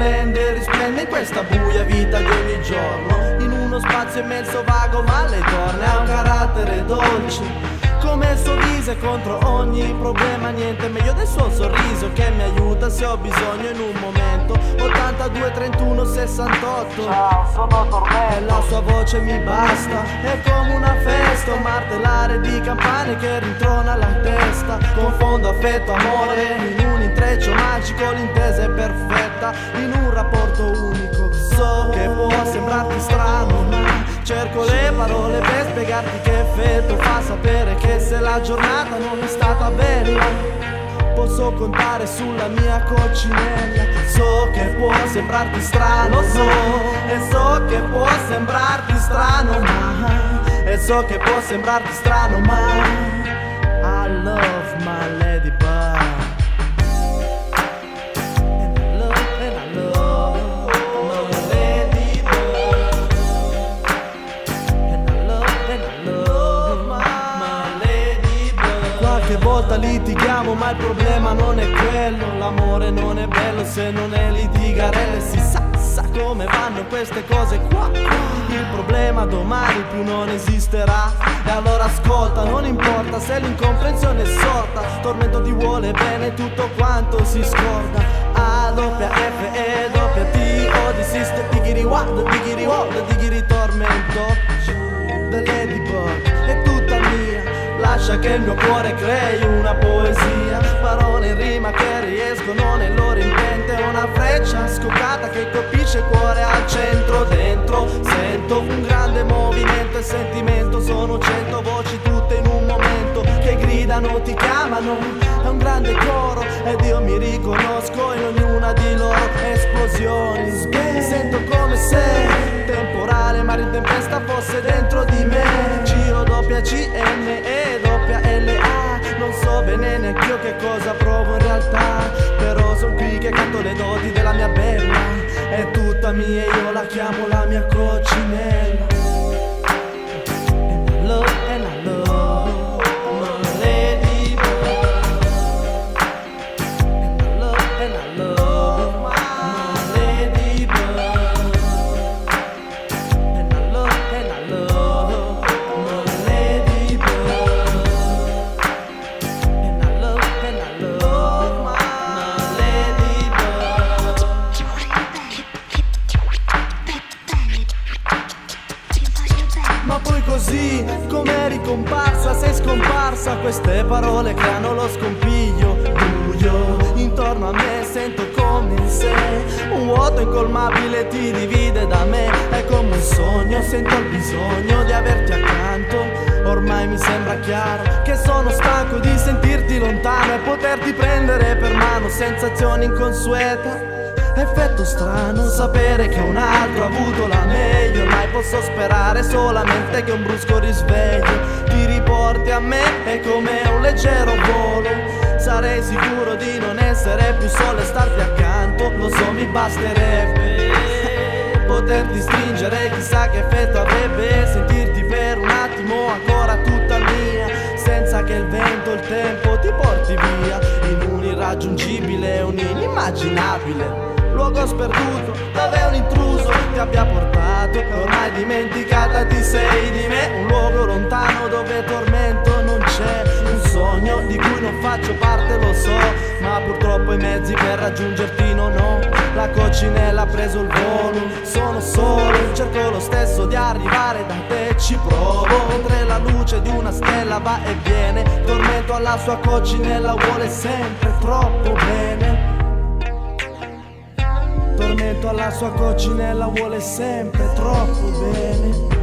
splende, risplende in questa buia vita di ogni giorno. In uno spazio immenso vago ma lei torna, ha un carattere dolce come il suo viso e contro ogni problema niente meglio del suo sorriso che mi aiuta se ho bisogno in un momento. 82 31 68. Ciao, sono Tormento. E la sua voce mi basta, è come una festa, un martellare di campane che rintrona la testa. Confondo affetto, amore in un intreccio magico, l'intesa è perfetta in un rapporto unico. So che può sembrarti strano ma cerco le parole per spiegarti che effetto fa sapere che se la giornata non è stata bella posso contare sulla mia coccinella. So che può sembrarti strano, so, e so che può sembrarti strano ma, e so che può sembrarti strano ma I love my ladybug. Qualche volta litighiamo ma il problema non è quello. L'amore non è bello se non è litigarelle. Si sa come vanno queste cose qua. Il problema domani più non esisterà. E allora ascolta, non importa se l'incomprensione è sorta. Tormento ti vuole bene, tutto quanto si scorda. A doppia F E doppia T O di Sister Digiri What, Digiri What, Digiri Tormento. The Ladybug è tutta mia. Lascia che il mio cuore crei una poesia. Parole in rima che riescono nel loro intento. È una freccia scoccata che colpisce il cuore al centro. Dentro sento un grande movimento e sentimento. Sono 100 voci tutte in un momento che gridano, ti chiamano. È un grande coro ed io mi riconosco in ognuna di loro esplosioni. Sento come se temporale mare in tempesta fosse dentro di me. C-O-C-N-E-L-A. Non so bene neanche io che cosa provo in realtà, però sono qui che canto le doti della mia bella. È tutta mia e io la chiamo la mia coccinella. And I love my ladybug. And I love my ladybug. And I love my ladybug. And I love my ladybug. Ma poi così come ricomparsa sei scomparsa. Queste parole creano lo scompiglio buio. Intorno a me sento come se un vuoto incolmabile ti divide da me. È come un sogno, sento il bisogno di averti accanto. Ormai mi sembra chiaro che sono stanco di sentirti lontano e poterti prendere per mano. Sensazione inconsueta, effetto strano sapere che un altro ha avuto la meglio. Ormai posso sperare solamente che un brusco risveglio ti riporti a me. È come un leggero volo. Sarei sicuro di non essere più solo e starti accanto. Lo so, mi basterebbe poterti stringere. Chissà che effetto avrebbe sentirti per un attimo ancora tutta mia, senza che il vento, il tempo ti porti via in un irraggiungibile, un inimmaginabile luogo sperduto dove un intruso ti abbia portato. E ormai dimenticata ti sei di me. Un luogo lontano dove tormento non c'è. Un sogno di cui non faccio parte, lo so, ma purtroppo i mezzi per raggiungerti non ho. La coccinella ha preso il volo, sono solo, cerco lo stesso di arrivare da te, ci provo. Mentre la luce di una stella va e viene, tormento alla sua coccinella vuole sempre troppo bene. Tormento alla sua coccinella vuole sempre troppo bene.